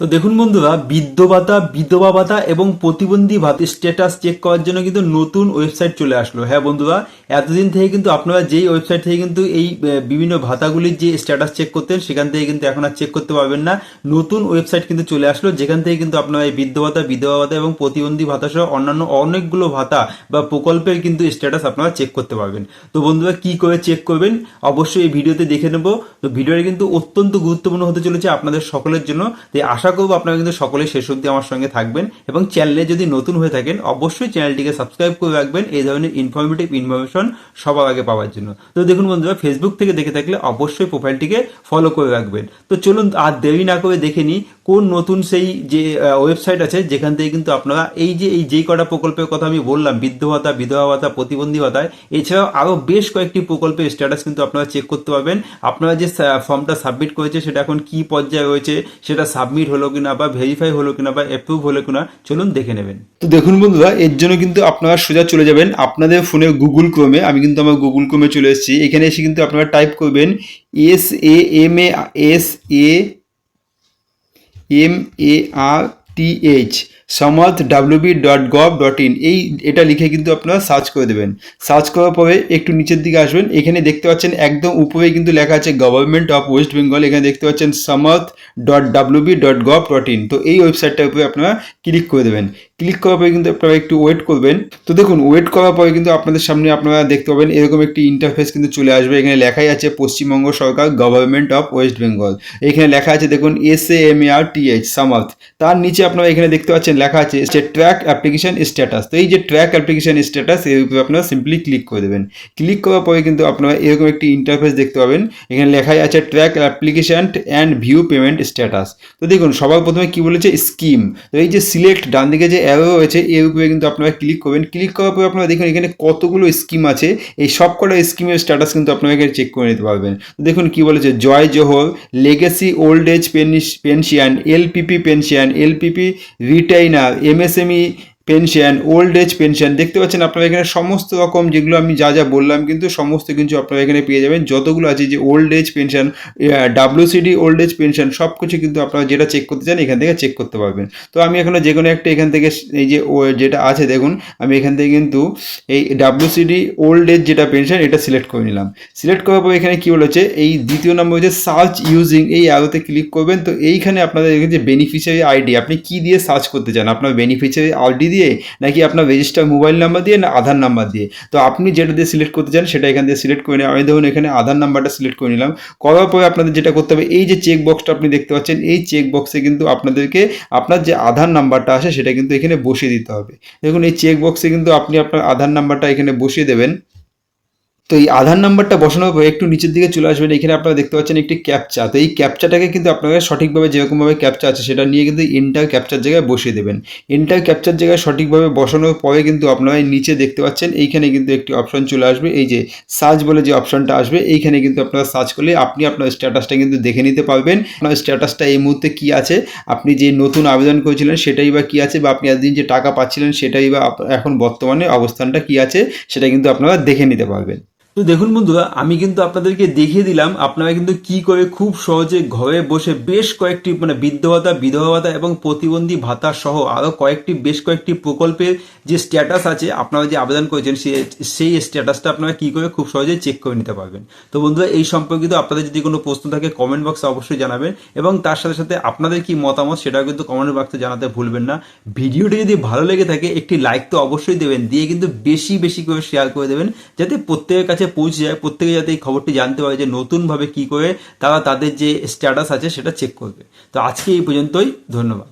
তো দেখুন বন্ধুরা, বৃদ্ধ ভাতা, বিধবা ভাতা এবং প্রতিবন্ধী ভাতার স্ট্যাটাস চেক করার জন্য কিন্তু নতুন ওয়েবসাইট চলে আসলো। হ্যাঁ বন্ধুরা, এতদিন থেকে কিন্তু আপনারা যেই ওয়েবসাইট থেকে কিন্তু এই বিভিন্ন ভাতাগুলির যে স্ট্যাটাস চেক করতেন সেখান থেকে কিন্তু এখন আর চেক করতে পারবেন না। নতুন ওয়েবসাইট কিন্তু চলে আসলো, যেখান থেকে কিন্তু আপনারা এই বৃদ্ধ ভাতা, বিধবা ভাতা এবং প্রতিবন্ধী ভাতা সহ অন্যান্য অনেকগুলো ভাতা বা প্রকল্পের কিন্তু স্ট্যাটাস আপনারা চেক করতে পারবেন। তো বন্ধুরা, কি করে চেক করবেন অবশ্যই এই ভিডিওতে দেখে নেব। তো ভিডিওটা কিন্তু অত্যন্ত গুরুত্বপূর্ণ হতে চলেছে আপনাদের সকলের জন্য। তাই আশা করবো আপনারা কিন্তু সকলে শেষ অবধি আমার সঙ্গে থাকবেন, এবং চ্যানেলে যদি নতুন হয়ে থাকেন অবশ্যই চ্যানেলটিকে সাবস্ক্রাইব করে রাখবেন এই ধরনের ইনফরমেশন সবার আগে পাওয়ার জন্য। তো দেখুন বন্ধুরা, ফেসবুক থেকে দেখে থাকলে অবশ্যই প্রোফাইলটিকে ফলো করে রাখবেন। তো চলুন আর দেরি না করে দেখে নিই কোন নতুন সেই যে ওয়েবসাইট আছে যেখান থেকে কিন্তু আপনারা যেই কটা প্রকল্পের কথা আমি বললাম, বৃদ্ধ ভাতা, বিধবা ভাতা, প্রতিবন্ধী ভাতায়, এছাড়াও আরও বেশ কয়েকটি প্রকল্পের স্ট্যাটাস কিন্তু আপনারা চেক করতে পারবেন। আপনারা যে ফর্মটা সাবমিট করেছে সেটা এখন কি পর্যায়ে রয়েছে, সেটা সাবমিট হলো কিনা বা ভেরিফাই হলো কিনা বা অ্যাপ্রুভ হলো কিনা, চলুন দেখে নেবেন। তো দেখুন বন্ধুরা, এর জন্য কিন্তু আপনারা সোজা চলে যাবেন আপনাদের ফোনে গুগল ক্রোমে। আমি কিন্তু আমার গুগল ক্রোমে চলে এসেছি। এখানে এসে কিন্তু আপনারা টাইপ করবেন SAMARTH samarth.wb.gov.in, এটা লিখে কিন্তু আপনারা সার্চ করে দেবেন। সার্চ করার পরে একটু নিচের দিকে আসবেন, এখানে দেখতে পাচ্ছেন একদম উপরে কিন্তু লেখা আছে গভর্নমেন্ট অফ ওয়েস্ট বেঙ্গল। এখানে দেখতে পাচ্ছেন samarth.wb.gov.in। তো এই ওয়েবসাইটটার উপরে আপনারা ক্লিক করে দেবেন। ক্লিক করার পরে কিন্তু আপনারা একটু ওয়েট করবেন। তো দেখুন, ওয়েট করার পরে কিন্তু আপনাদের সামনে আপনারা দেখতে পাবেন এরকম একটি ইন্টারফেস কিন্তু চলে আসবে। এখানে লেখাই আছে পশ্চিমবঙ্গ সরকার, গভর্নমেন্ট অফ ওয়েস্ট বেঙ্গল। এখানে লেখা আছে দেখুন SAMARTH সামার্থ। তার নিচে আপনারা এখানে দেখতে পাচ্ছেন লেখা আছে ট্র্যাক অ্যাপ্লিকেশন স্ট্যাটাস। তো এই যে ট্র্যাক অ্যাপ্লিকেশন স্ট্যাটাস, এর উপরে আপনারা সিম্পলি ক্লিক করে দেবেন। ক্লিক করার পরে কিন্তু আপনারা এরকম একটি ইন্টারফেস দেখতে পাবেন। এখানে লেখাই আছে track application and view payment status. তো দেখুন, সবার প্রথমে কি বলেছে, স্কিম। তো এই যে সিলেক্ট, ডান দিকে যে অ্যারো রয়েছে এর উপরে কিন্তু আপনারা ক্লিক করবেন। ক্লিক করার পরে আপনারা দেখুন এখানে কতগুলো স্কিম আছে। এই সব কটা স্কিমের স্ট্যাটাস কিন্তু আপনারা এখানে চেক করে নিতে পারবেন। দেখুন কি বলেছে, Jai Johar, legacy old age pension, LPP pension, LPP retainer, MSME pension, old age pension. দেখতে পাচ্ছেন আপনারা এখানে সমস্ত রকম যেগুলো আমি যা বললাম কিন্তু সমস্ত কিছু আপনারা এখানে পেয়ে যাবেন। যতগুলো আছে যে old age pension, WCD old age pension, সব কিছু কিন্তু আপনারা যেটা চেক করতে চান এখান থেকে চেক করতে পারবেন। তো আমি এখানে যে কোনো একটা এখান থেকে এই যে যেটা আছে দেখুন, আমি এখান থেকে কিন্তু এই WCD ওল্ড এজ যেটা পেনশন এটা সিলেক্ট করে নিলাম। সিলেক্ট করার পর এখানে কি বলেছে, এই দ্বিতীয় নম্বর হচ্ছে সার্চ ইউজিং, এই অ্যারোতে ক্লিক করবেন। তো এইখানে আপনাদের যে বেনিফিশিয়ারি আইডি, আপনি কি দিয়ে সার্চ করতে চান, আপনার বেনিফিশিয়ারি আইডি দিয়ে, নাকি আপনার রেজিস্টার মোবাইল নাম্বার দিয়ে, না আধার নাম্বার দিয়ে। তো আপনি যেটা দিয়ে সিলেক্ট করতে চান সেটা এখান থেকে সিলেক্ট করে নিন। আমি ধরুন এখানে আধার নাম্বারটা সিলেক্ট করে নিলাম। করার পরে আপনাদের যেটা করতে হবে, এই যে চেক বক্সটা আপনি দেখতে পাচ্ছেন, এই চেক বক্সে কিন্তু আপনাদেরকে আপনার যে আধার নাম্বারটা আসে সেটা কিন্তু এখানে বসিয়ে দিতে হবে। দেখুন এই চেক বক্সে কিন্তু আপনি আপনার আধার নাম্বারটা এখানে বসিয়ে দেবেন। তো এই আধার নাম্বারটা বসানোর পর একটু নিচের দিকে চলে আসবেন। এখানে আপনারা দেখতে পাচ্ছেন একটি ক্যাপচা। তো এই ক্যাপচাটাকে কিন্তু আপনারা সঠিকভাবে যেরকমভাবে ক্যাপচা আছে সেটা নিয়ে কিন্তু এন্টার ক্যাপচার জায়গায় বসিয়ে দেবেন। এন্টার ক্যাপচার জায়গায় সঠিকভাবে বসানোর পরে কিন্তু আপনারা নিচে দেখতে পাচ্ছেন এইখানে কিন্তু একটি অপশন চলে আসবে, এই যে সার্চ বলে যে অপশনটা আসবে, এইখানে কিন্তু আপনারা সার্চ করলে আপনি আপনার স্ট্যাটাসটা কিন্তু দেখে নিতে পারবেন। আপনার স্ট্যাটাসটা এই মুহূর্তে কী আছে, আপনি যে নতুন আবেদন করেছিলেন সেটাই বা কী আছে, বা আপনি এতদিন যে টাকা পাচ্ছিলেন সেটাই বা এখন বর্তমানে অবস্থানটা কী আছে সেটা কিন্তু আপনারা দেখে নিতে পারবেন। তো দেখুন বন্ধুরা, আমি কিন্তু আপনাদেরকে দেখিয়ে দিলাম আপনারা কিন্তু কি করে খুব সহজে ঘরে বসে বেশ কয়েকটি বৃদ্ধ ভাতা, বিধবা ভাতা এবং প্রতিবন্ধী ভাতা সহ আরও বেশ কয়েকটি প্রকল্পের যে স্ট্যাটাস আছে আপনারা যে আবেদন করেছেন সেই স্ট্যাটাসটা আপনারা কি করে খুব সহজে চেক করে নিতে পারবেন। তো বন্ধুরা, এই সম্পর্কিত আপনাদের যদি কোনো প্রশ্ন থাকে কমেন্ট বক্সে অবশ্যই জানাবেন, এবং তার সাথে সাথে আপনাদের কি মতামত সেটাও কিন্তু কমেন্ট বক্সে জানাতে ভুলবেন না। ভিডিওটি যদি ভালো লেগে থাকে একটি লাইক তো অবশ্যই দেবেন, দিয়ে কিন্তু বেশি করে শেয়ার করে দেবেন, যাতে প্রত্যেকের কাছে পৌঁছে যায়, প্রত্যেকে যাতে এই খবরটি জানতে পারে যে নতুনভাবে কি করে তারা তাদের যে স্ট্যাটাস আছে সেটা চেক করবে। তো আজকে এই পর্যন্তই, ধন্যবাদ।